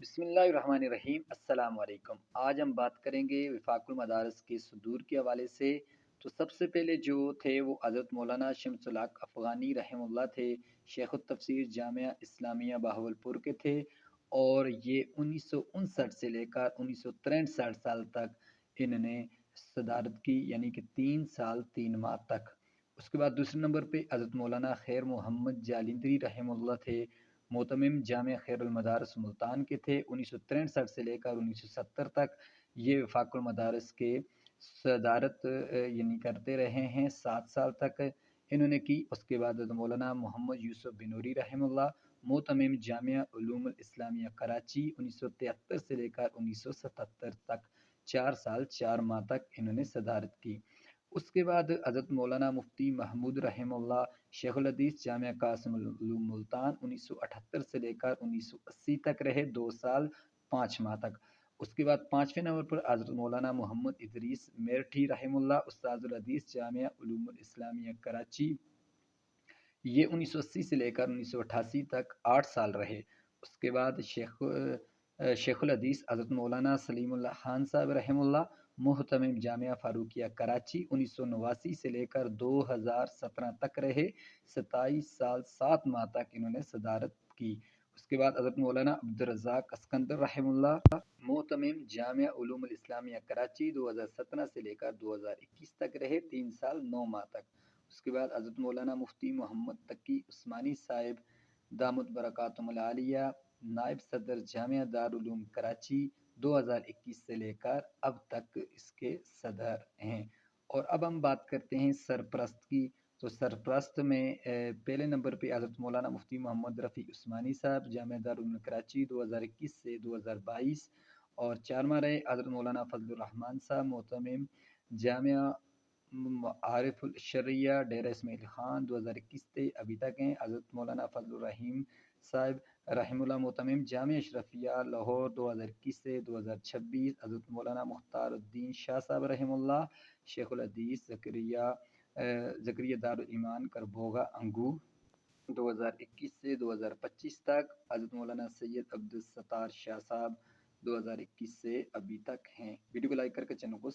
بسم اللہ الرحمن الرحیم، السلام علیکم۔ آج ہم بات کریں گے وفاق المدارس کے صدور کے حوالے سے۔ تو سب سے پہلے جو تھے وہ حضرت مولانا شمس الحق افغانی رحمہ اللہ تھے، شیخ التفسیر جامعہ اسلامیہ بہاولپور کے تھے، اور یہ 1959 سے لے کر 1963 سال تک انہوں نے صدارت کی، یعنی کہ 3 سال 3 ماہ تک۔ اس کے بعد دوسرے نمبر پہ حضرت مولانا خیر محمد جالندری رحمہ اللہ تھے، محتمم جامع خیر المدارس ملتان کے تھے۔ 1963 سے لے کر 1970 تک یہ وفاق المدارس کے صدارت یعنی کرتے رہے ہیں، 7 سال تک انہوں نے کی۔ اس کے بعد مولانا محمد یوسف بنوری رحمہ اللہ، محتمم جامعہ علوم الاسلامیہ کراچی، 1973 سے لے کر 1977 تک 4 سال 4 ماہ تک انہوں نے صدارت کی۔ اس کے بعد حضرت مولانا مفتی محمود رحمہ اللہ، شیخ الحدیث جامعہ قاسم العلوم ملتان، 1978 سے لے کر 1980 تک رہے، 2 سال 5 ماہ تک۔ اس کے بعد 5ویں نمبر پر حضرت مولانا محمد ادریس میرٹھی رحمہ اللہ، استاذ الحدیث جامعہ علوم الاسلامیہ کراچی، یہ 1980 سے لے کر 1988 تک 8 سال رہے۔ اس کے بعد شیخ الحدیث حضرت مولانا سلیم اللہ خان صاحب رحمہ اللہ، محتمم جامعہ فاروقیہ کراچی، 1989 سے لے کر 2017 تک رہے، 27 سال 7 ماہ تک انہوں نے صدارت کی۔ اس کے بعد حضرت مولانا عبدالرزاق اسکندر رحمہ اللہ، محتمم جامعہ علوم الاسلامیہ کراچی، 2017 سے لے کر 2021 تک رہے، 3 سال 9 ماہ تک۔ اس کے بعد حضرت مولانا مفتی محمد تقی عثمانی صاحب دامت برکاتہم العالیہ، نائب صدر جامعہ دارالعلوم کراچی، 2021 سے لے کر اب تک اس کے صدر ہیں۔ اور اب ہم بات کرتے ہیں سرپرست کی۔ تو سرپرست میں پہلے نمبر پہ حضرت مولانا مفتی محمد رفیع عثمانی صاحب، جامعہ دارالعلوم کراچی، 2021 سے 2022، اور 4 ماہ رہے حضرت مولانا فضل الرحمان صاحب، محتمم جامعہ معارف الشرعیہ ڈیرہ اسماعیل خان، 2021 سے ابھی تک ہیں۔ حضرت مولانا فضل الرحیم صاحب رحمہ اللہ، محتمم جامعہ اشرفیہ لاہور، 2021 سے 2026۔ حضرت مولانا مختار الدین شاہ صاحب رحمہ اللہ، شیخ الحدیث زکریا دارالایمان کربوگا انگو، 2021 سے 2025 تک۔ حضرت مولانا سید عبدالستار شاہ صاحب، 2021 سے ابھی تک ہیں۔ ویڈیو کو لائک کر کے چینل کو